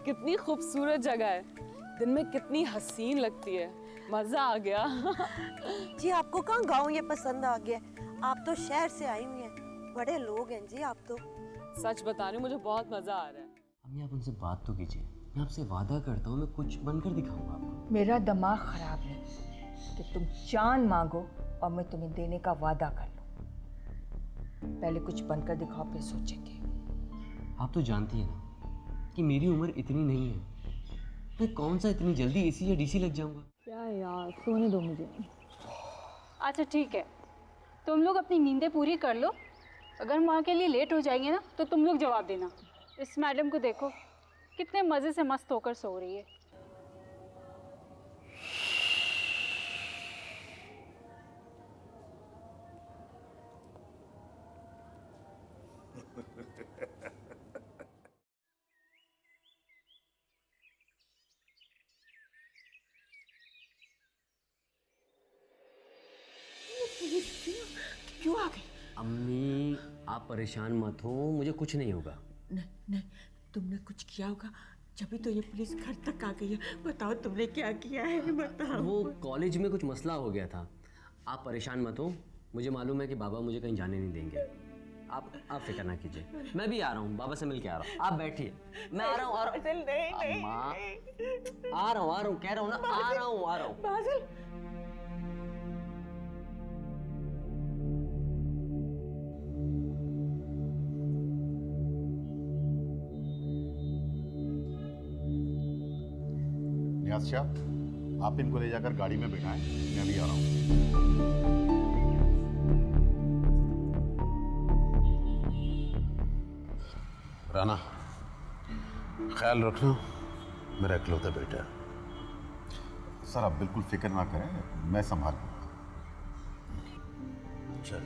कितनी खूबसूरत जगह है, दिन में कितनी हसीन लगती है, मजा आ गया। जी आपको कहाँ गाँव ये पसंद आ गया? आप तो शहर से आई हुई हैं, बड़े लोग हैं जी आप तो। सच बता रही हूँ, मुझे बहुत मजा आ रहा है। अम्मी आप उनसे बात तो कीजिए, मैं आपसे वादा करता हूँ मैं कुछ बनकर दिखाऊंगा आपको। मेरा दिमाग खराब है कि तुम चांद मांगो और मैं तुम्हें देने का वादा कर लूं। पहले कुछ बनकर दिखाओ, फिर सोचेंगे। आप तो जानती हैं ना कि मेरी उम्र इतनी नहीं है, मैं कौन सा इतनी जल्दी एसी या डीसी लग जाऊंगा। क्या यार, सोने दो मुझे। अच्छा ठीक है, तुम लोग अपनी नींदें पूरी कर लो। अगर माँ के लिए लेट हो जाएंगे ना तो तुम लोग जवाब देना। इस मैडम को देखो कितने मज़े से मस्त होकर सो रही है। क्यों आ गई? अम्मी आप परेशान मत हो, मुझे कुछ नहीं होगा। नहीं, तुमने कुछ किया होगा, जब तो ये पुलिस घर तक आ गई है। बताओ तुमने क्या किया है, बताओ। वो कॉलेज में कुछ मसला हो गया था। आप परेशान मत हो, मुझे मालूम है कि बाबा मुझे कहीं जाने नहीं देंगे। आप फिक्र ना कीजिए, मैं भी आ रहा हूँ, बाबा से मिल के आ रहा हूँ। आप बैठिए, मैं आ रहा हूँ। अम्मा आ रहा हूँ, कह रहा हूँ ना, आ रहा हूँ। बादल, नियाज़ शाह, आप इनको ले जाकर गाड़ी में बिठाएं, मैं भी आ रहा हूँ। राना, ख्याल रखना, मेरा इकलौता बेटा। सर आप बिल्कुल फिक्र ना करें, मैं संभाल लूंगा। चल।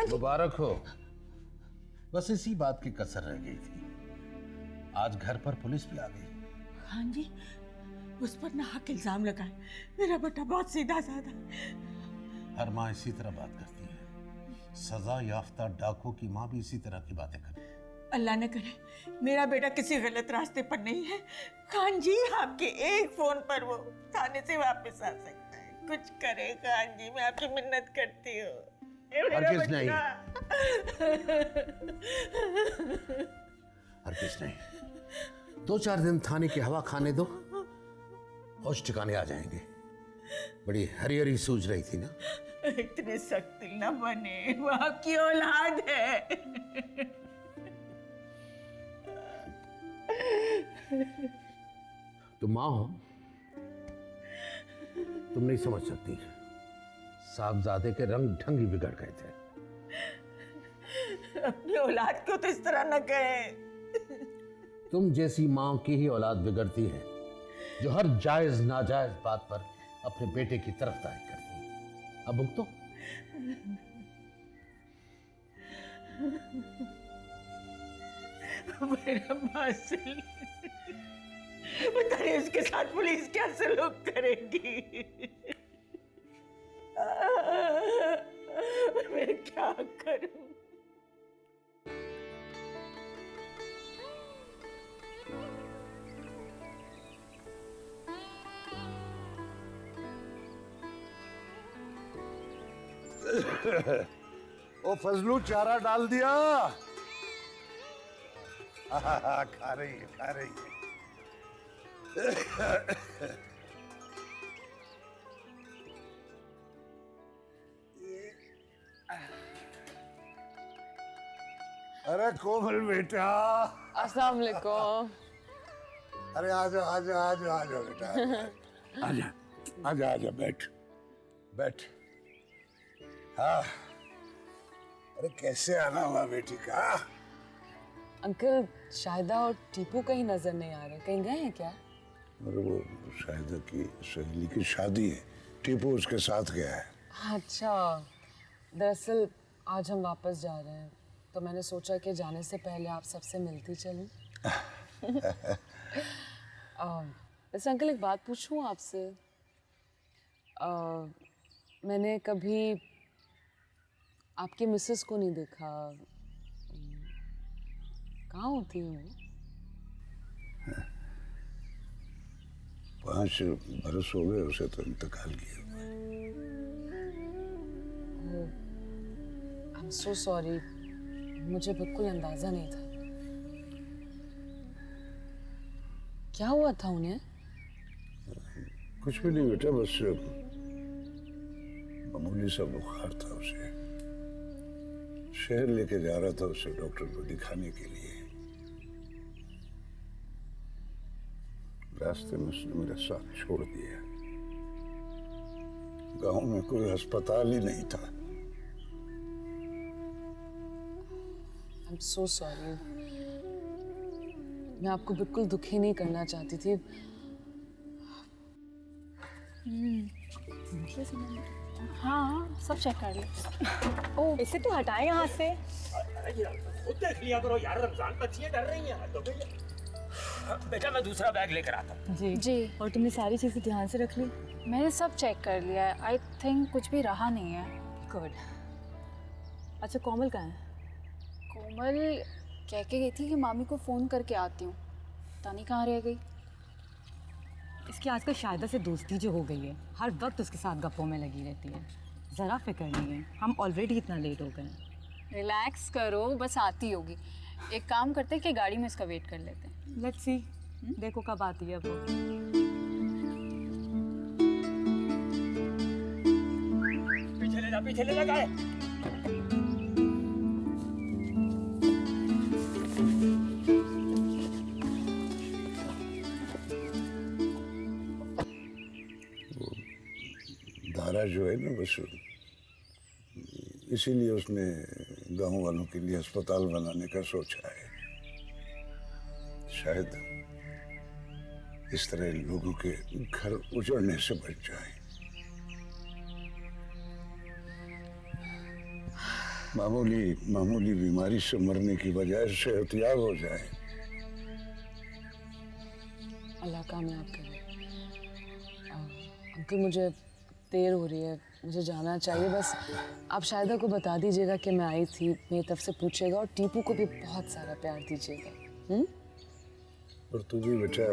मुबारक हो। बस इसी बात की कसर रह गई थी, आज घर पर पुलिस भी आ गई। हाँ जी, उस पर नाहक इल्जाम लगाए। मेरा बेटा बहुत सीधा साधा। हर माँ इसी तरह बात करती है, सजा याफ्ता डाकू की माँ भी इसी तरह की बातें करती है। अल्लाह न करे मेरा बेटा किसी गलत रास्ते पर नहीं है। खान जी, आपके एक फोन पर वो थाने से वापस आ सकता है। कुछ करे खान जी, मैं आपकी मिन्नत करती हूँ। हरगिज़ नहीं, हरगिज़ नहीं। 2-4 दिन थाने की हवा खाने दो, होश ठिकाने आ जाएंगे। बड़ी हरी हरी सूझ रही थी ना। इतने सख्त दिल न बने, वो आपकी औलाद है। तुम माँ हो, तुम नहीं समझ सकती। साहबजादे के रंग ढंग ही बिगड़ गए थे। अपनी औलाद को तो इस तरह न कहे। तुम जैसी माँ की ही औलाद बिगड़ती है, जो हर जायज नाजायज बात पर अपने बेटे की तरफदारी करती है। अब भुगतो। मेरा बासिल, पता नहीं उसके साथ पुलिस क्या सलूक करेगी। मैं क्या करूं? ओ फजलू, चारा डाल दिया? खा रही है, खा रही है। अरे कोमल बेटा, अस्सलाम वालेकुम। अरे आजा आजा आजा आजा बेटा, आजा आजा आजा, बैठ बैठ। हाँ, अरे कैसे आना हुआ बेटी का? अंकल, शाहिदा और टीपू कहीं नजर नहीं आ रहे, कहीं गए हैं क्या? अरे वो शाहिदा की सहेली की शादी है, टीपू उसके साथ गया है। अच्छा, दरअसल आज हम वापस जा रहे हैं, तो तो मैंने सोचा कि जाने से पहले आप सबसे मिलती चलूं। वैसे अंकल एक बात पूछूं आपसे। मैंने कभी आपके मिसेस को नहीं देखा, कहाँ होती है वो? 5 बरस हो गए उसे तो इंतकाल किए हुए। आई एम सो सॉरी, मुझे बिल्कुल अंदाजा नहीं था। क्या हुआ था उन्हें? कुछ भी नहीं बेटा, बस मामूली सा बुखार था उसे। शहर लेके जा रहा था उसे डॉक्टर को दिखाने के लिए। रास्ते में उसने मेरा साथ छोड़ दिया। गांव में कोई अस्पताल ही नहीं था। आई एम सो सॉरी, मैं आपको बिल्कुल दुखी नहीं करना चाहती थी। हाँ सब चेक कर लो। ओ इसे तो हटाए यहाँ से। देख लिया करो यार, रमजान बच्चियां डर रही हैं। तो बेटा मैं दूसरा बैग लेकर आता हूँ। जी जी और तुमने सारी चीजें ध्यान से रख ली? मैंने सब चेक कर लिया है। आई थिंक कुछ भी रहा नहीं है। गुड। अच्छा कोमल कहाँ है? कोमल कह के गई थी कि मामी को फ़ोन करके आती हूँ, पता नहीं कहाँ रह गई। इसकी आजकल शायदा से दोस्ती जो हो गई है, हर वक्त उसके साथ गप्पों में लगी रहती है। ज़रा फिक्र नहीं है, हम ऑलरेडी इतना लेट हो गए हैं। रिलैक्स करो, बस आती होगी। एक काम करते हैं कि गाड़ी में इसका वेट कर लेते हैं। लेट्स सी, देखो कब आती है वो। पीछे ले जा गाय। दारा जो है ना, बस इसीलिए उसने गांव वालों के लिए अस्पताल बनाने का सोचा है। शायद इस तरह लोगों के घर उजड़ने से बच जाए। मामूली बीमारी से मरने की बजाय सेहतयाब हो जाए। अल्लाह कामयाब करे। अंकल मुझे देर हो रही है, मुझे जाना चाहिए। बस आप शायदा को बता दीजिएगा कि मैं आई थी, मेरी तरफ से पूछेगा, और टीपू को भी बहुत सारा प्यार दीजिएगा। और तू भी बेटा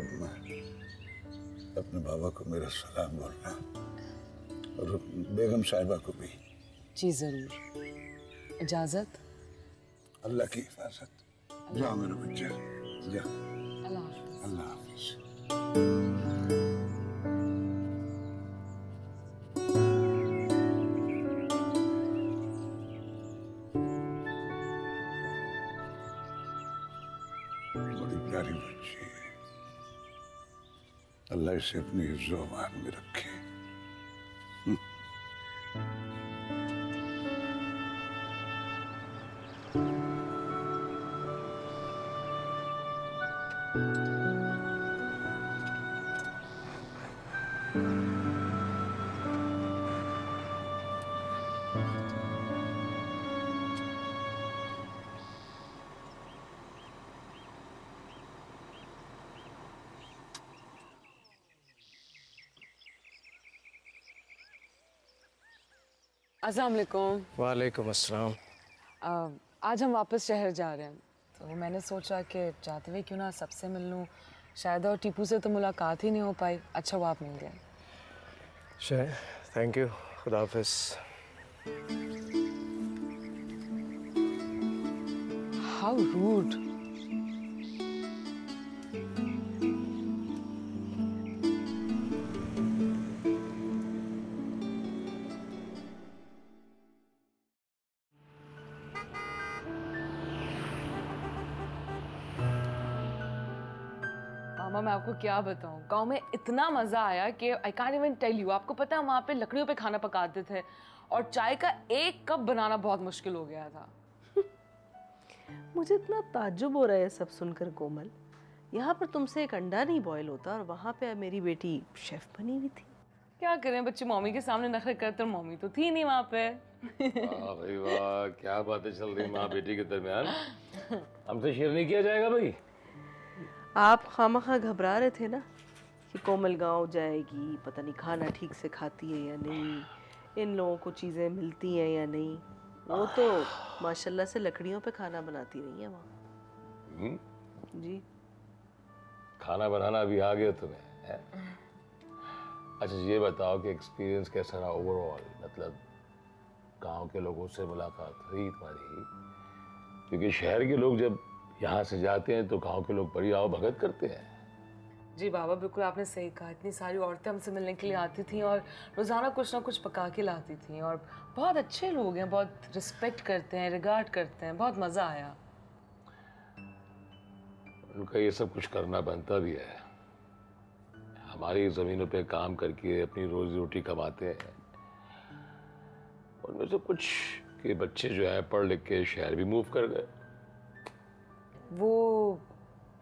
अपने बाबा को मेरा सलाम बोलना, और बेगम साहिबा को भी। जी ज़रूर। इजाज़त। अल्लाह की हिफाजत। जाओ मेरे बच्चे, जाओ। अल्लाह हाफ़िज़। अल्लाह हाफिज। बड़ी प्यारी बच्ची है, अल्लाह इसे अपनी हिफ्ज़ो अमान में रखे। अस्सलाम वालेकुम। वालेकुम अस्सलाम। आज हम वापस शहर जा रहे हैं, तो मैंने सोचा कि जाते हुए क्यों ना सबसे मिल लूँ। शायद और टीपू से तो मुलाकात ही नहीं हो पाई। अच्छा वो आप मिल गए। Thank you. खुदा हाफिज़। How rude. मामा मैं आपको क्या बताऊं, गांव में इतना मज़ा आया कि I can't even tell you. आपको पता है वहाँ पे लकड़ियों पे खाना पकाते थे, और चाय का एक कप बनाना बहुत मुश्किल हो गया था। मुझे इतना ताज्जुब हो रहा है सब सुनकर कोमल। यहाँ पर तुमसे एक अंडा नहीं बॉयल होता और वहाँ पे मेरी बेटी शेफ बनी हुई थी। क्या करें, बच्चे मम्मी के सामने नखरे करते, और मम्मी तो थी नहीं वहाँ पे। वाह भाई वाह, क्या बातें चल रही माँ बेटी के दरमियान। हमसे शेयर नहीं किया जाएगा भाई? आप खामखा घबरा रहे थे ना कि कोमल गांव जाएगी, पता नहीं खाना ठीक से खाती है या नहीं, इन लोगों को चीज़ें मिलती हैं या नहीं। वो तो माशाल्लाह से लकड़ियों पे खाना बनाती रही है वहाँ। जी। खाना बनाना अभी आ गया तुम्हें है? अच्छा ये बताओ कि एक्सपीरियंस कैसा रहा ओवरऑल, मतलब गांव के लोगों से मुलाकात हुई तुम्हारी? क्योंकि शहर के लोग जब यहाँ से जाते हैं तो गांव के लोग बड़ी आओ भगत करते हैं। जी बाबा, बिल्कुल आपने सही कहा। इतनी सारी औरतें हमसे मिलने के लिए आती थी और रोज़ाना कुछ ना कुछ पका के लाती थी, और बहुत अच्छे लोग हैं, बहुत रिस्पेक्ट करते हैं, रिगार्ड करते हैं। बहुत मज़ा आया। उनका ये सब कुछ करना बनता भी है। हमारी ज़मीनों पे काम करके अपनी रोजी रोटी कमाते हैं। उनमें से कुछ के बच्चे जो हैं पढ़ लिख के शहर भी मूव कर गए। वो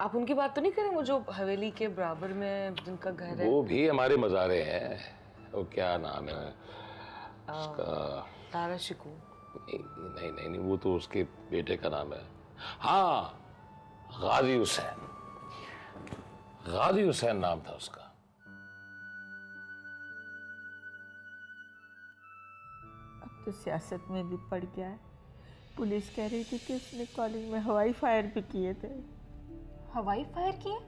आप उनकी बात तो नहीं करें, वो जो हवेली के बराबर में जिनका घर है? वो भी हमारे मज़ारे हैं। वो क्या नाम है उसका? तारा शिकू? नहीं, वो तो उसके बेटे का नाम है। हाँ, गाजी हुसैन। गाजी हुसैन नाम था उसका। अब तो सियासत में भी पड़ गया है। पुलिस कह रही थी कि उसने कॉलेज में हवाई फायर भी किए थे। हवाई फायर किए?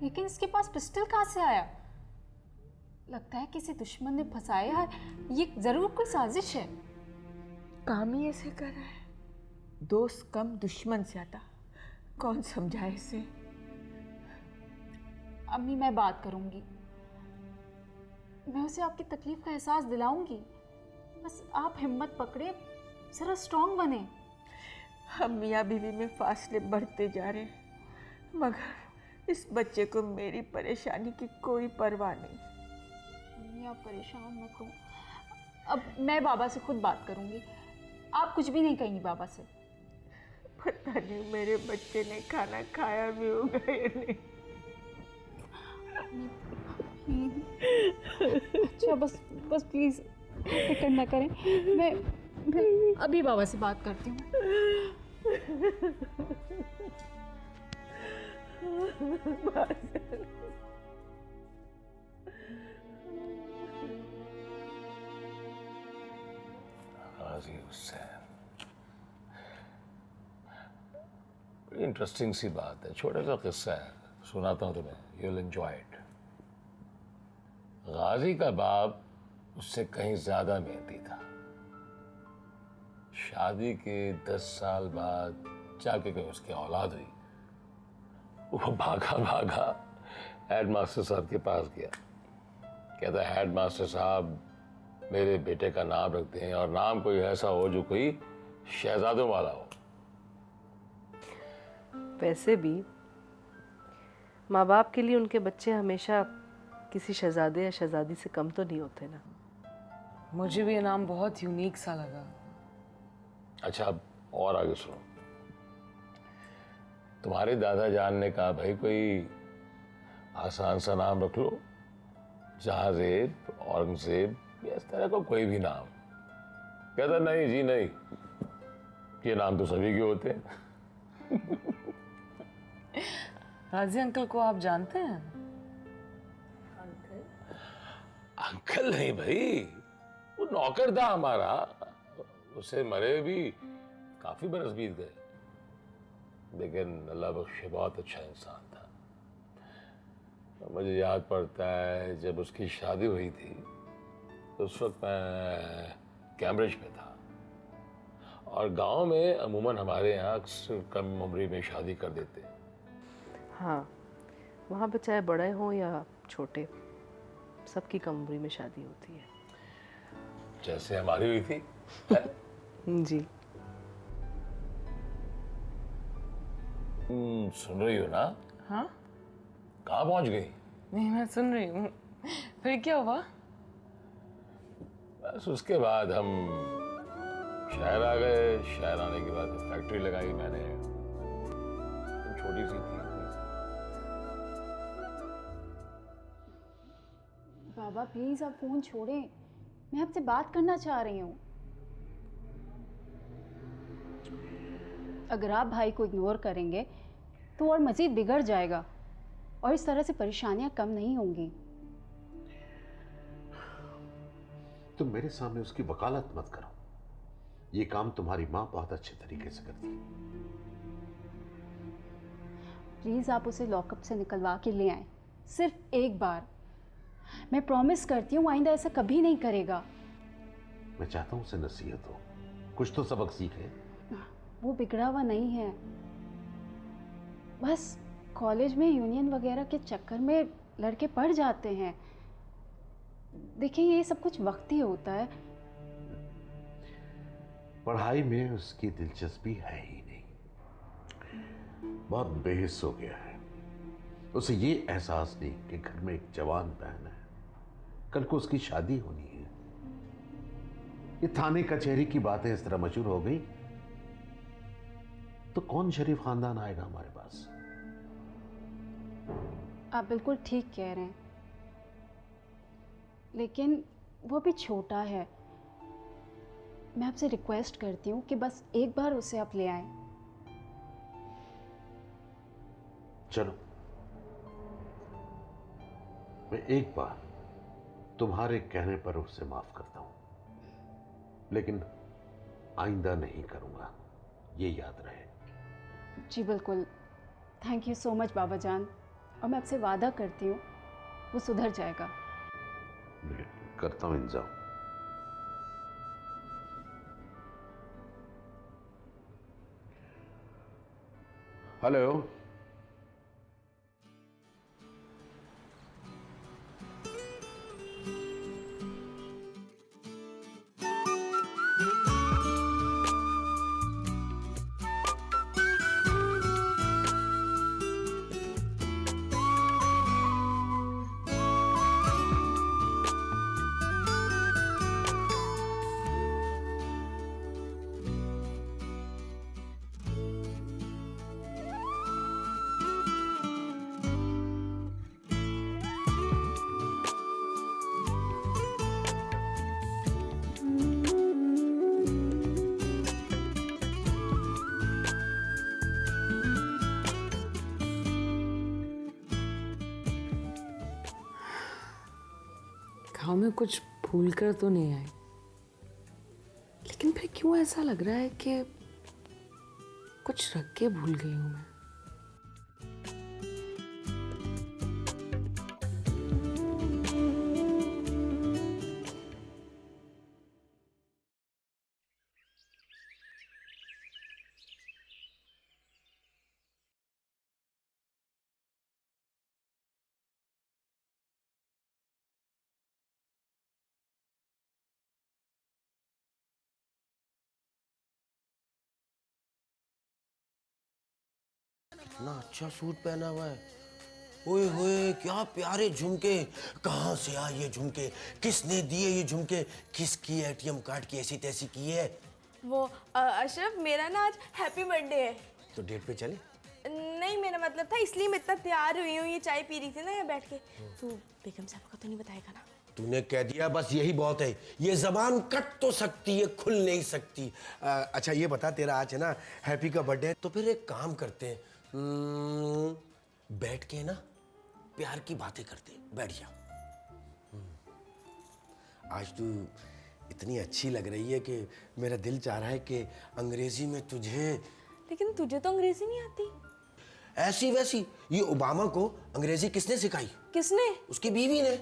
लेकिन इसके पास पिस्टल कहाँ से आया? लगता है किसी दुश्मन ने फंसाया है। ये जरूर कोई साजिश है। काम ही ऐसे कर रहा है। दोस्त कम दुश्मन ज्यादा। कौन समझाए इसे? अम्मी, मैं बात करूंगी। मैं उसे आपकी तकलीफ का एहसास दिलाऊंगी। बस आप हिम्मत पकड़े, जरा स्ट्रांग बने। हम मियाँ बीवी में फासले बढ़ते जा रहे हैं, मगर इस बच्चे को मेरी परेशानी की कोई परवाह नहीं। अम्मी, आप परेशान मत हो। अब मैं बाबा से खुद बात करूंगी। आप कुछ भी नहीं कहेंगी बाबा से? पता नहीं मेरे बच्चे ने खाना खाया भी होगा या नहीं। अच्छा, बस प्लीज फिक्र ना करें। मैं अभी बाबा से बात करती हूँ। गाजी हुसैन, बड़ी इंटरेस्टिंग सी बात है। छोटा सा किस्सा है, सुनाता हूँ तुम्हें, you'll enjoy it। गाजी का बाप उससे कहीं ज्यादा मेहनती था। शादी के 10 साल बाद जाके कहीं उसकी औलाद हुई। वो भागा हेडमास्टर साहब के पास गया। कहता है, हेडमास्टर साहब मेरे बेटे का नाम रखते हैं, और नाम कोई ऐसा हो जो कोई शहजादों वाला हो। वैसे भी माँ बाप के लिए उनके बच्चे हमेशा किसी शहजादे या शहजादी से कम तो नहीं होते ना। मुझे भी ये नाम बहुत यूनिक सा लगा। अच्छा, अब और आगे सुनो। तुम्हारे दादा जान ने कहा, भाई कोई आसान सा नाम रख लो, जहाजेब, औरंगजेब या इस तरह का कोई भी नाम। कहता, नहीं जी नहीं, ये नाम तो सभी के होते हैं। राजी अंकल को आप जानते हैं? अंकल नहीं भाई, वो नौकर था हमारा। उसे मरे भी काफी बरस बीत गए, लेकिन अल्लाह बख्शे बहुत अच्छा इंसान था। तो मुझे याद पड़ता है जब उसकी शादी हुई थी तो उस वक्त मैं कैम्ब्रिज में था, और गांव में अमूमन हमारे यहाँ अक्सर कम उम्र में शादी कर देते हैं। हाँ, वहाँ पे चाहे बड़े हों या छोटे, सबकी कम उम्री में शादी होती है। जैसे हमारी हुई थी। जी। सुन रही हो ना? हाँ, कहाँ पहुँच गई? नहीं मैं सुन रही हूँ। फिर क्या हुआ? बस उसके बाद हम शहर आ गए। शहर आने के बाद फैक्ट्री लगाई मैंने। छोटी सी थी। बाबा प्लीज आप फोन छोड़ें। मैं आपसे बात करना चाह रही हूँ। अगर आप भाई को इग्नोर करेंगे तो और मज़ीद बिगड़ जाएगा और इस तरह से परेशानियां कम नहीं होंगी। तुम मेरे सामने उसकी वकालत मत करो। ये काम तुम्हारी माँ बहुत अच्छे तरीके से करती है। प्लीज़ आप उसे लॉकअप से निकलवा के ले आएं, सिर्फ एक बार। मैं प्रॉमिस करती हूँ आइंदा ऐसा कभी नहीं करेगा। मैं चाहता हूँ उसे नसीहत हो, कुछ तो सबक सीखे। वो बिगड़ा हुआ नहीं है, बस कॉलेज में यूनियन वगैरह के चक्कर में लड़के पड़ जाते हैं। देखिए ये सब कुछ वक्त ही होता है। पढ़ाई में उसकी दिलचस्पी है ही नहीं, बहुत बेहिस हो गया है। उसे ये एहसास नहीं कि घर में एक जवान बहन है, कल को उसकी शादी होनी है। ये थाने कचहरी की बातें इस तरह मशहूर हो गई तो कौन शरीफ खानदान आएगा हमारे पास। आप बिल्कुल ठीक कह रहे हैं, लेकिन वो भी छोटा है। मैं आपसे रिक्वेस्ट करती हूँ कि बस एक बार उसे आप ले आएं। चलो, मैं एक बार तुम्हारे कहने पर उसे माफ करता हूं, लेकिन आइंदा नहीं करूंगा, ये याद रहे। जी बिल्कुल, थैंक यू सो मच बाबा जान। और मैं आपसे वादा करती हूँ वो सुधर जाएगा। करता हूं इंतजाम। हेलो, गाँव में कुछ भूल कर तो नहीं आई, लेकिन फिर क्यों ऐसा लग रहा है कि कुछ रख के भूल गई हूं मैं। कितना अच्छा सूट पहना हुआ है। ओए होए, क्या प्यारे झुमके। कहाँ से आए ये झुमके? किसने दिए ये झुमके? किसकी एटीएम कार्ड की ऐसी तैसी की है? वो अशरफ, मेरा ना आज हैप्पी बर्थडे है। तो डेट पे चले? नहीं, मेरा मतलब था इसलिए मैं इतना तैयार हुई हूँ। ये चाय पी रही थी ना यहाँ बैठ के। तो बेगम साहब को तो नहीं बताएगा ना? तूने कह दिया, बस यही बहुत है। ये जबान कट तो सकती है, खुल नहीं सकती। अच्छा ये बता, तेरा आज है ना हैप्पी का बर्थडे, तो फिर एक काम करते हैं, बैठ के ना प्यार की बातें करते हैं। बैठ जा। आज तू इतनी अच्छी लग रही है कि मेरा दिल चाह रहा है कि अंग्रेजी में तुझे। लेकिन तुझे तो अंग्रेजी नहीं आती। ऐसी वैसी, ये ओबामा को अंग्रेजी किसने सिखाई? किसने? उसकी बीवी ने।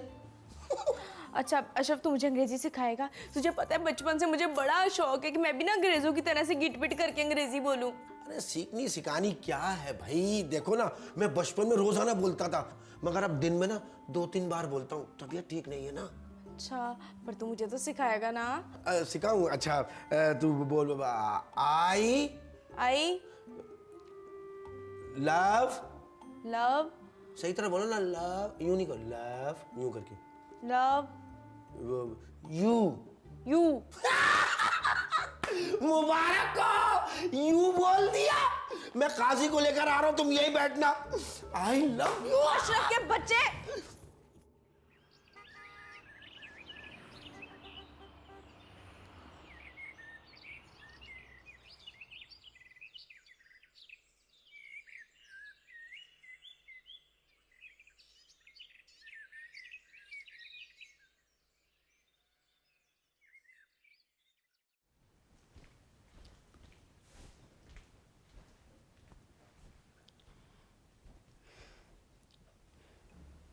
अच्छा अशरफ, तू मुझे अंग्रेजी सिखाएगा? तुझे पता है बचपन से मुझे बड़ा शौक है कि मैं भी ना अंग्रेजों की तरह से गिट पिट करके अंग्रेजी बोलूं। अरे सीखनी सिखानी क्या है भाई। देखो ना, मैं बचपन में रोजाना बोलता था, मगर अब दिन में ना 2-3 बार बोलता हूँ। तबीयत ठीक नहीं है ना। अच्छा, पर तू मुझे तो सिखाएगा ना? सिखाऊं? अच्छा तू बोल। I love. लव। सही तरह बोलो ना, लव। यूं नहीं कर, लव यूं करके। Love you. यू। मुबारक हो, यू बोल दिया। मैं काजी को लेकर आ रहा हूं, तुम यही बैठना। I love you. अशरफ के बच्चे।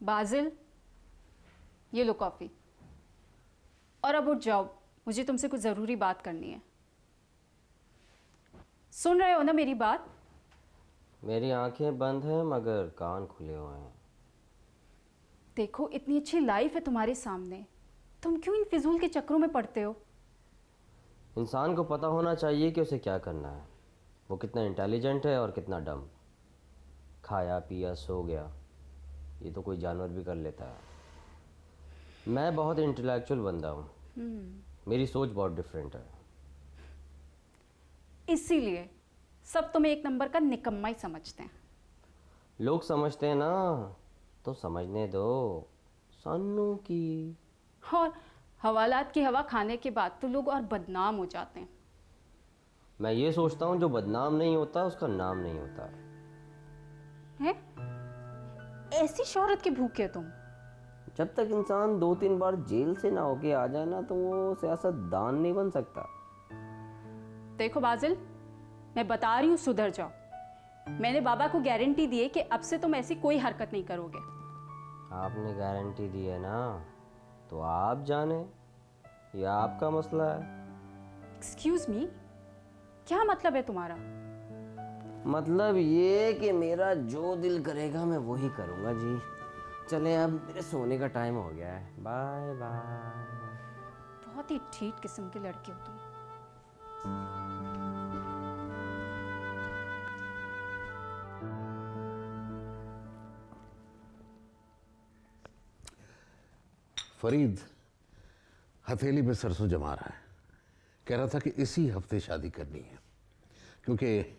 बाजिल, ये लो कॉफ़ी। और अब उठ जाओ, मुझे तुमसे कुछ ज़रूरी बात करनी है। सुन रहे हो ना मेरी बात? मेरी आंखें बंद हैं मगर कान खुले हुए हैं। देखो, इतनी अच्छी लाइफ है तुम्हारे सामने, तुम क्यों इन फिजूल के चक्करों में पड़ते हो? इंसान को पता होना चाहिए कि उसे क्या करना है, वो कितना इंटेलिजेंट है और कितना डम। खाया पिया सो गया, ये तो कोई जानवर भी कर लेता है। मैं बहुत इंटेलेक्चुअल बंदा हूँ, मेरी सोच बहुत डिफरेंट है। इसीलिए सब तुम्हें एक नंबर का निकम्मा ही समझते हैं। लोग समझते हैं ना, तो समझने दो सन्नू की। और हवालात की हवा खाने के बाद तो लोग और बदनाम हो जाते हैं। मैं ये सोचता हूँ जो बदनाम नहीं होता उसका नाम नहीं होता। हैं? ऐसी शोहरत के भूखे हो तुम? जब तक इंसान 2-3 बार जेल से ना होके आ जाए ना, तो वो सियासतदान नहीं बन सकता। देखो बाजिल, मैं बता रही हूँ, सुधर जाओ। मैंने बाबा को गारंटी दी है कि अब से तुम ऐसी कोई हरकत नहीं करोगे। आपने गारंटी दी है ना, तो आप जाने, यह आपका मसला है। एक्सक्यूज मी, क्या मतलब है तुम्हारा? मतलब ये कि मेरा जो दिल करेगा मैं वही करूँगा जी। चले, अब मेरे सोने का टाइम हो गया है। Bye bye. बहुत ही ठीक किस्म के लड़के हो तुम। फरीद हथेली पे सरसों जमा रहा है, कह रहा था कि इसी हफ्ते शादी करनी है, क्योंकि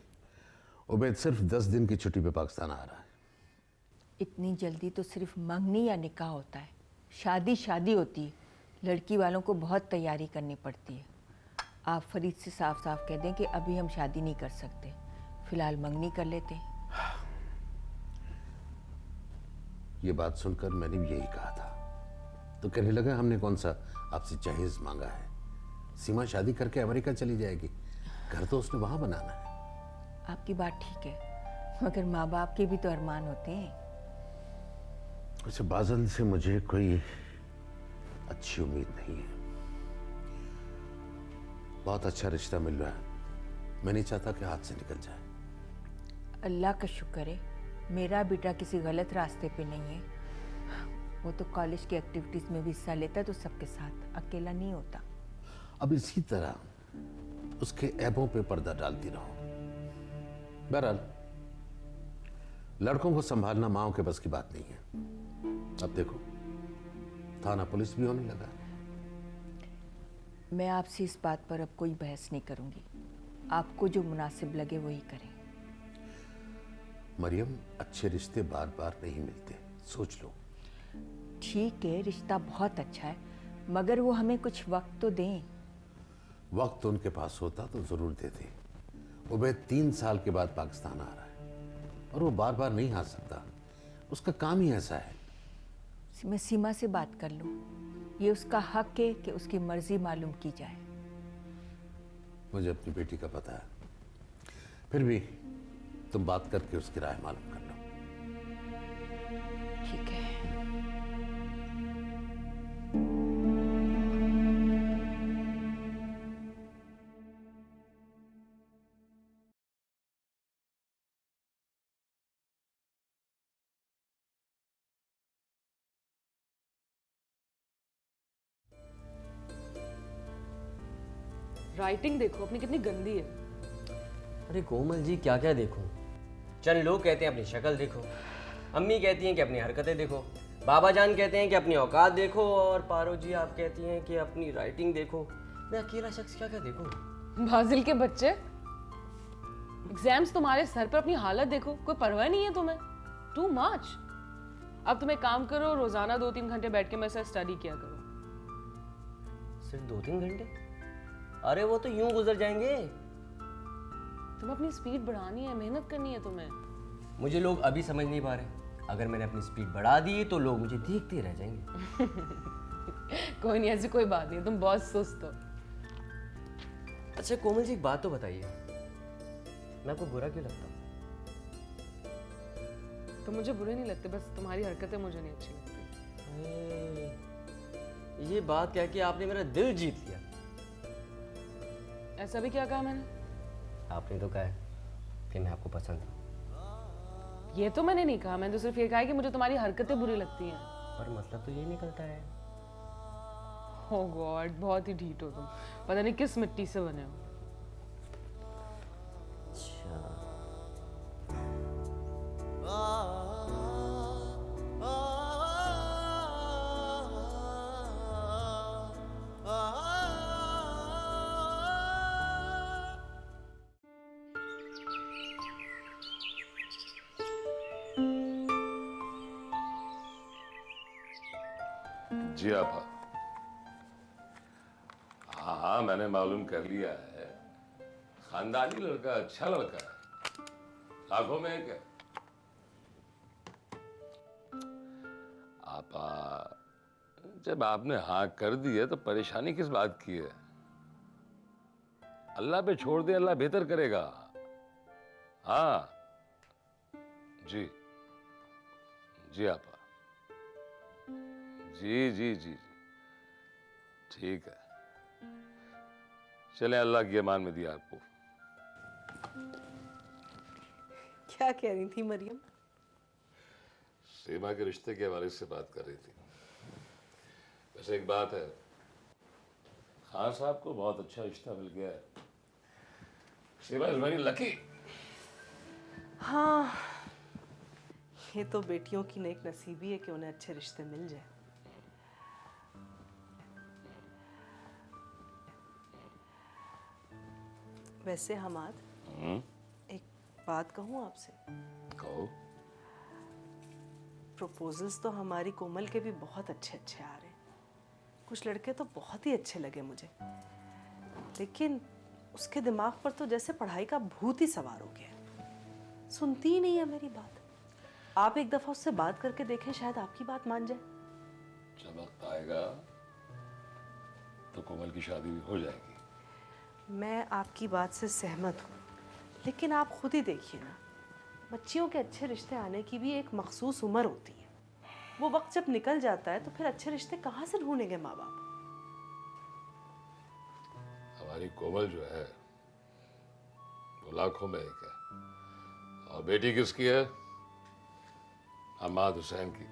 उबैद सिर्फ 10 दिन की छुट्टी पे पाकिस्तान आ रहा है। इतनी जल्दी तो सिर्फ मंगनी या निकाह होता है, शादी शादी होती है। लड़की वालों को बहुत तैयारी करनी पड़ती है। आप फरीद से साफ साफ कह दें कि अभी हम शादी नहीं कर सकते, फिलहाल मंगनी कर लेते हैं। ये बात सुनकर मैंने भी यही कहा था, तो कहने लगा हमने कौन सा आपसे जहेज मांगा है, सीमा शादी करके अमेरिका चली जाएगी, घर तो उसने वहां बनाना है। आपकी बात ठीक है, मगर माँ बाप के भी तो अरमान होते हैं। वैसे बादल से मुझे कोई अच्छी उम्मीद नहीं है। बहुत अच्छा रिश्ता मिल रहा है, मैं नहीं चाहता कि हाथ से निकल जाए। अल्लाह का शुक्र है मेरा बेटा किसी गलत रास्ते पे नहीं है। वो तो कॉलेज की एक्टिविटीज में भी हिस्सा लेता है, तो सबके साथ, अकेला नहीं होता। अब इसी तरह उसके ऐबों पे पर्दा डालती रहो। बहरहाल लड़कों को संभालना माओ के बस की बात नहीं है। अब देखो थाना पुलिस भी होने लगा। मैं आपसे इस बात पर अब कोई बहस नहीं करूंगी, आपको जो मुनासिब लगे वही करें। मरियम, अच्छे रिश्ते बार बार नहीं मिलते, सोच लो। ठीक है, रिश्ता बहुत अच्छा है, मगर वो हमें कुछ वक्त तो दें। वक्त उनके पास होता तो जरूर देते। उबैद 3 साल के बाद पाकिस्तान आ रहा है और वो बार बार नहीं आ सकता, उसका काम ही ऐसा है। मैं सीमा से बात कर लूं, ये उसका हक है कि उसकी मर्जी मालूम की जाए। मुझे अपनी बेटी का पता है, फिर भी तुम बात करके उसकी राय मालूम कर लो। ठीक है। राइटिंग देखो अपनी कितनी गंदी है। अरे कोमल जी, क्या क्या देखूं? चंद लोग कहते हैं अपनी शक्ल देखो, अम्मी कहती हैं कि अपनी हरकतें देखो, बाबा जान कहते हैं कि अपनी औकात देखो, और पारो जी आप कहती हैं कि अपनी राइटिंग देखो। मैं अकेला शख्स क्या क्या देखूं? बाजिल के बच्चे, एग्जाम्स तुम्हारे सर पर, अपनी हालत देखो, कोई परवाह नहीं है तुम्हें। Too much. अब तुम एक काम करो, रोजाना 2-3 घंटे बैठ के मेरे साथ स्टडी किया करो। सिर्फ 2-3 घंटे? अरे वो तो यूं गुजर जाएंगे। तुम्हें अपनी स्पीड बढ़ानी है, मेहनत करनी है तुम्हें। मुझे लोग अभी समझ नहीं पा रहे, अगर मैंने अपनी स्पीड बढ़ा दी तो लोग मुझे देखते रह जाएंगे। कोई नहीं, ऐसी कोई बात नहीं, तुम बहुत सुस्त हो। अच्छा कोमल जी, एक बात तो बताइए, मैं आपको बुरा क्यों लगता हूँ? तो मुझे बुरे नहीं लगते, बस तुम्हारी हरकतें मुझे नहीं अच्छी लगती। ये बात क्या कि आपने मेरा दिल जीत लिया। ऐसा भी क्या कहा मैंने? आपने तो कहा है कि मैं आपको पसंद हूँ। ये तो मैंने नहीं कहा, मैंने तो सिर्फ ये कहा है कि मुझे तुम्हारी हरकतें बुरी लगती हैं। पर मतलब तो ये निकलता है। ओह गॉड, बहुत ही ढीठ हो तुम, पता नहीं किस मिट्टी से बने हो। जी आपा। हाँ, मैंने मालूम कर लिया है, खानदानी लड़का, अच्छा लड़का है, लाखों में एक है। आपा, जब आपने हाँ कर दी है तो परेशानी किस बात की है? अल्लाह पे छोड़ दे, अल्लाह बेहतर करेगा। हाँ जी जी आपा, जी जी जी जी, ठीक है। चले, अल्लाह की अमान में दिया आपको। क्या कह रही थी मरियम? सीमा के रिश्ते के हवाले से बात कर रही थी। वैसे एक बात है, खान साहब को बहुत अच्छा रिश्ता मिल गया है। सीमा इज वेरी लकी। हाँ, ये तो बेटियों की नेक नसीबी है कि उन्हें अच्छे रिश्ते मिल जाए। वैसे हमाद, एक बात कहूँ आपसे? कहो। प्रपोजल्स तो हमारी कोमल के भी बहुत अच्छे अच्छे आ रहे हैं। कुछ लड़के तो बहुत ही अच्छे लगे मुझे, लेकिन उसके दिमाग पर तो जैसे पढ़ाई का भूत ही सवार हो गया। सुनती ही नहीं है मेरी बात। आप एक दफा उससे बात करके देखें, शायद आपकी बात मान जाए। जब वक्त आएगा तो कोमल की शादी भी हो जाएगी। मैं आपकी बात से सहमत हूँ, लेकिन आप खुद ही देखिए ना, बच्चियों के अच्छे रिश्ते आने की भी एक मखसूस उम्र होती है। वो वक्त जब निकल जाता है तो फिर अच्छे रिश्ते कहाँ से ढूंढेंगे माँ बाप? हमारी कोमल जो है वो लाखों में एक है। और बेटी किसकी है? अहमद हुसैन की।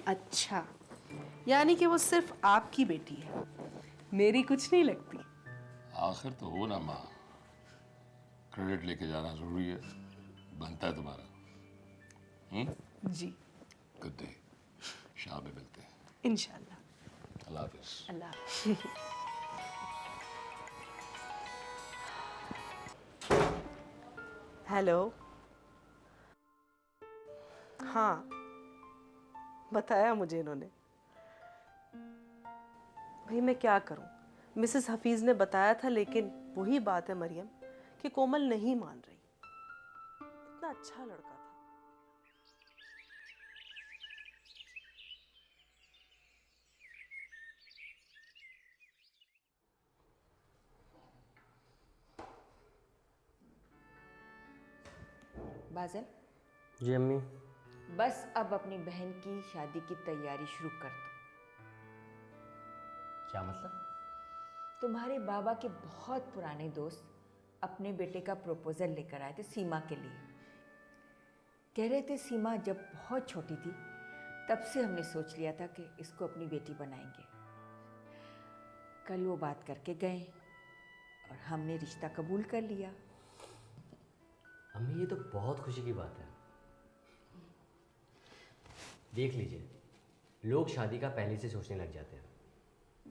अच्छा, यानी कि वो सिर्फ आपकी बेटी है, मेरी कुछ नहीं लगती। आखिर तो हो ना माँ, क्रेडिट लेके जाना जरूरी है, बनता है तुम्हारा। जी, गुड डे, शाम में मिलते हैं इंशाल्लाह। अल्लाह हाफिज। अल्लाह हाफिज। हेलो। हाँ, बताया मुझे इन्होंने। भाई मैं क्या करूं, मिसेस हफीज ने बताया था, लेकिन वही बात है मरियम कि कोमल नहीं मान रही। इतना अच्छा लड़का था। बाज़ल, जी अम्मी। बस अब अपनी बहन की शादी की तैयारी शुरू कर दो। क्या मतलब? तुम्हारे बाबा के बहुत पुराने दोस्त अपने बेटे का प्रपोजल लेकर आए थे सीमा के लिए। कह रहे थे सीमा जब बहुत छोटी थी तब से हमने सोच लिया था कि इसको अपनी बेटी बनाएंगे। कल वो बात करके गए और हमने रिश्ता कबूल कर लिया। अम्मी ये तो बहुत खुशी की बात है। देख लीजिए, लोग शादी का पहले से सोचने लग जाते हैं,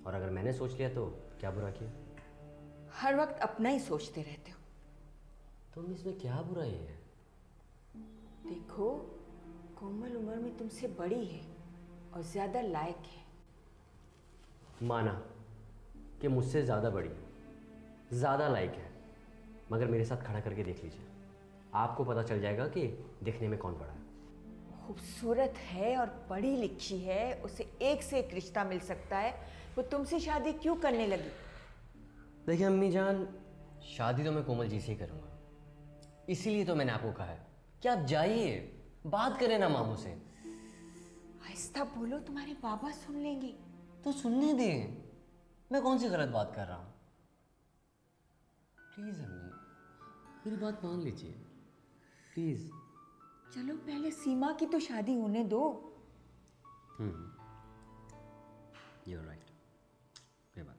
और अगर मैंने सोच लिया तो क्या बुरा किया? हर वक्त अपना ही सोचते रहते हो। तो इसमें क्या बुराई है? देखो, कोमल उम्र में तुमसे बड़ी है और ज़्यादा लायक है। माना कि मुझसे ज़्यादा बड़ी, ज़्यादा लायक है, मगर मेरे साथ खड़ा करके देख लीजिए, आपको पता चल जाएगा कि दिखने में कौन बड़ा है। खूबसूरत है और पढ़ी लिखी है, उसे एक से एक रिश्ता मिल सकता है, वो तुमसे शादी क्यों करने लगी? देखिए अम्मी जान, शादी तो मैं कोमल जी से ही करूँगा। इसीलिए तो मैंने आपको कहा है कि आप जाइए, बात करें ना मामू से। आहिस्ता बोलो, तुम्हारे बाबा सुन लेंगे। तो सुनने दे, मैं कौन सी गलत बात कर रहा हूँ। प्लीज अम्मी, मेरी बात मान लीजिए प्लीज। चलो पहले सीमा की तो शादी होने दो। यू आर राइट, कोई बात।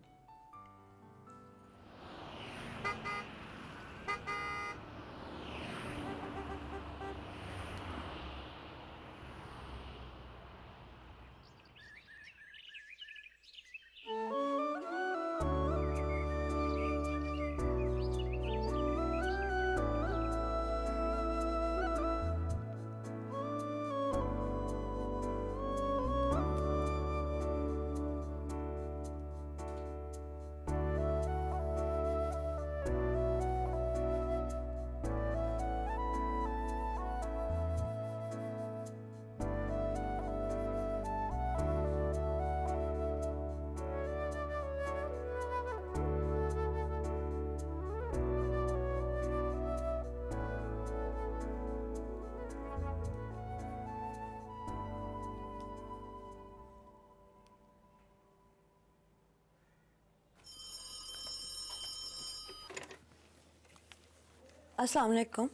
अस्सलाम वालेकुम।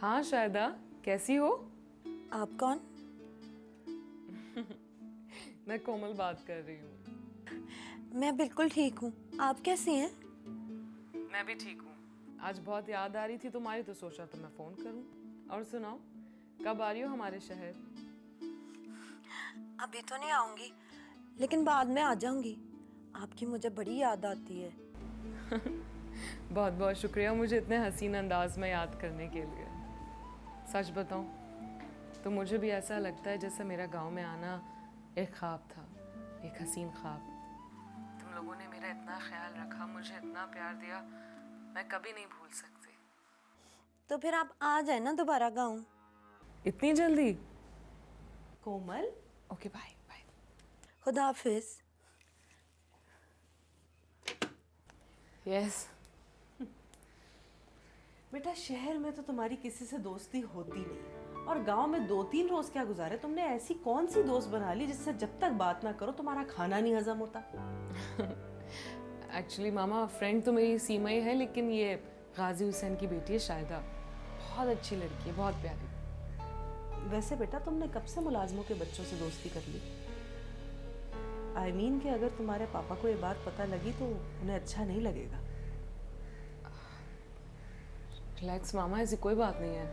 हाँ शायदा, कैसी हो? आप कौन? मैं कोमल बात कर रही हूँ। मैं बिल्कुल ठीक हूँ। आप कैसी हैं? मैं भी ठीक हूँ। आज बहुत याद आ रही थी तुम्हारी, तो सोचा तो मैं फ़ोन करूँ। और सुनाओ, कब आ रही हो हमारे शहर? अभी तो नहीं आऊँगी, लेकिन बाद में आ जाऊँगी। आपकी मुझे बड़ी याद आती है। बहुत बहुत शुक्रिया मुझे इतने हसीन अंदाज में याद करने के लिए। सच बताऊं तो मुझे भी ऐसा लगता है जैसे मेरा गांव में आना एक ख्वाब था, एक हसीन ख्वाब। तुम लोगों ने मेरा इतना ख्याल रखा, मुझे इतना प्यार दिया, मैं कभी नहीं भूल सकती। तो फिर आप आ जाए ना दोबारा गाँव। इतनी जल्दी? कोमल, ओके बाय बाय। खुदा हाफिज। यस। बेटा शहर में तो तुम्हारी किसी से दोस्ती होती नहीं, और गांव में 2-3 रोज क्या गुजारे। तुमने ऐसी कौन सी दोस्त बना ली जिससे जब तक बात ना करो तुम्हारा खाना नहीं हजम होता? एक्चुअली मामा, फ्रेंड तो मेरी सीमा ही है, लेकिन ये गाजी हुसैन की बेटी है शायदा। बहुत अच्छी लड़की है, बहुत प्यारी। वैसे बेटा तुमने कब से मुलाजमों के बच्चों से दोस्ती कर ली? आई मीन कि अगर तुम्हारे पापा को ये बात पता लगी तो उन्हें अच्छा नहीं लगेगा। रिलैक्स मामा, ऐसी कोई बात नहीं है।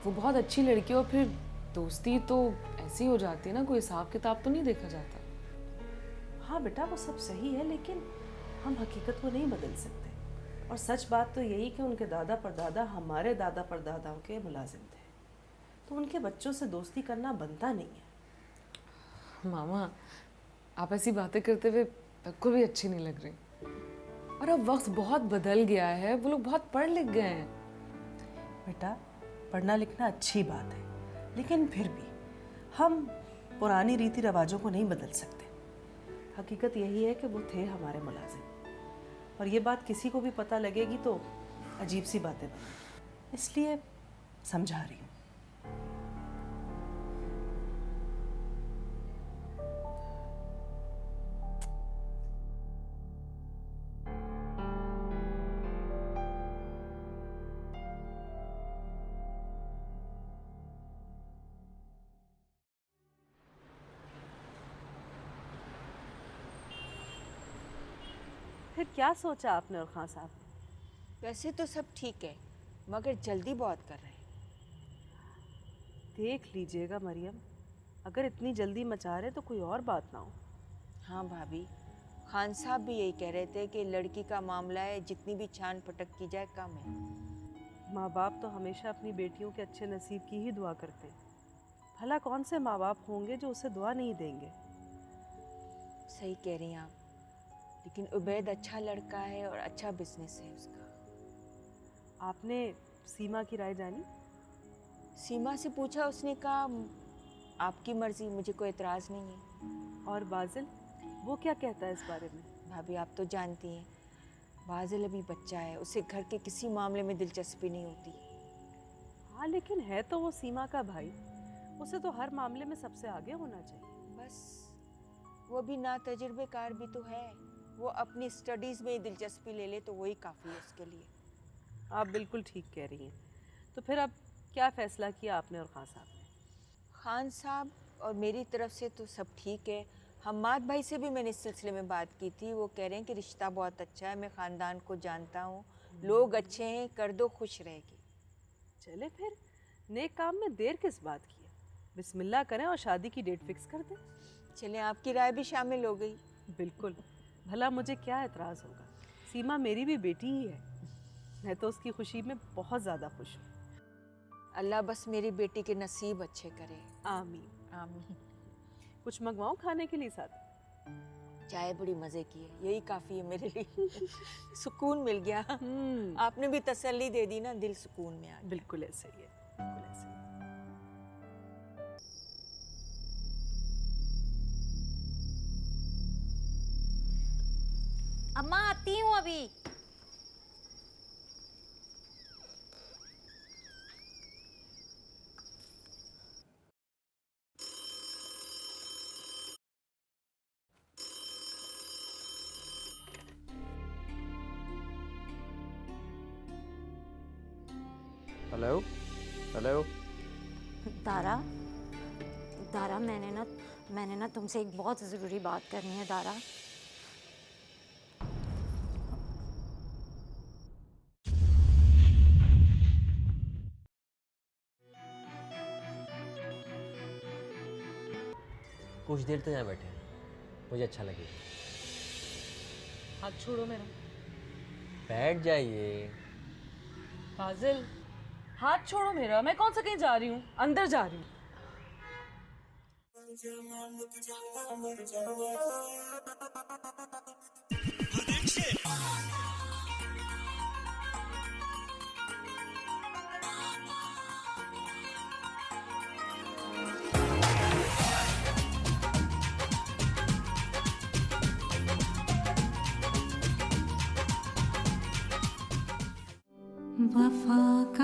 वो बहुत अच्छी लड़की है, और फिर दोस्ती तो ऐसी हो जाती है ना, कोई हिसाब किताब तो नहीं देखा जाता। हाँ बेटा वो सब सही है, लेकिन हम हकीकत को नहीं बदल सकते। और सच बात तो यही कि उनके दादा परदादा हमारे दादा परदादाओं के मुलाजिम थे, तो उनके बच्चों से दोस्ती करना बनता नहीं है। मामा, आप ऐसी बातें करते हुए बिल्कुल भी अच्छी नहीं लग रही। और अब वक्त बहुत बदल गया है, वो लोग बहुत पढ़ लिख गए हैं। बेटा पढ़ना लिखना अच्छी बात है, लेकिन फिर भी हम पुरानी रीति रिवाजों को नहीं बदल सकते। हकीकत यही है कि वो थे हमारे मुलाजिम, और ये बात किसी को भी पता लगेगी तो अजीब सी बातें बनेंगी, इसलिए समझा रही हूँ। फिर क्या सोचा आपने और खान साहब? वैसे तो सब ठीक है, मगर जल्दी बहुत कर रहे हैं। देख लीजिएगा मरियम, अगर इतनी जल्दी मचा रहे तो कोई और बात ना हो। हाँ भाभी, खान साहब भी यही कह रहे थे कि लड़की का मामला है, जितनी भी छान पटक की जाए कम है। माँ बाप तो हमेशा अपनी बेटियों के अच्छे नसीब की ही दुआ करते हैं। भला कौन से माँ बाप होंगे जो उसे दुआ नहीं देंगे? सही कह रही हैं आप, लेकिन उबैद अच्छा लड़का है और अच्छा बिजनेस है उसका। आपने सीमा की राय जानी? सीमा से पूछा, उसने कहा आपकी मर्जी, मुझे कोई एतराज़ नहीं है। और बाजिल, वो क्या कहता है इस बारे में? भाभी आप तो जानती हैं, बाजिल अभी बच्चा है, उसे घर के किसी मामले में दिलचस्पी नहीं होती। हाँ लेकिन है तो वो सीमा का भाई, उसे तो हर मामले में सबसे आगे होना चाहिए। बस वो भी ना तजुर्बेकार भी तो है, वो अपनी स्टडीज़ में ही दिलचस्पी ले ले तो वही काफ़ी है उसके लिए। आप बिल्कुल ठीक कह रही हैं। तो फिर अब क्या फ़ैसला किया आपने और खान साहब ने? खान साहब और मेरी तरफ से तो सब ठीक है। हम्माद भाई से भी मैंने इस सिलसिले में बात की थी, वो कह रहे हैं कि रिश्ता बहुत अच्छा है, मैं ख़ानदान को जानता हूँ, लोग अच्छे हैं, कर दो खुश रहेगी। चले फिर, नेक काम में देर किस बात की है, बिस्मिल्लाह करें और शादी की डेट फिक्स कर दें। चले आपकी राय भी शामिल हो गई। बिल्कुल, भला मुझे क्या एतराज़ होगा, सीमा मेरी भी बेटी ही है, मैं तो उसकी खुशी में बहुत ज़्यादा खुश हूँ। अल्लाह बस मेरी बेटी के नसीब अच्छे करे। आमीन। आमीन। कुछ मंगवाऊँ खाने के लिए साथ? चाय बड़ी मज़े की है, यही काफ़ी है मेरे लिए। सुकून मिल गया। आपने भी तसल्ली दे दी ना, दिल सुकून में आ गया। बिल्कुल ऐसे ही है, बिल्कुल ऐसे ही है। अम्मा आती हूँ अभी। Hello hello. दारा, दारा मैंने ना तुमसे एक बहुत ज़रूरी बात करनी है दारा। कुछ देर तो यहाँ बैठे हैं, मुझे अच्छा लगेगा। हाथ छोड़ो मेरा। बैठ जाइए। बाजिल, हाथ छोड़ो मेरा, मैं कौन सा कहीं जा रही हूँ, अंदर जा रही हूँ। वफा का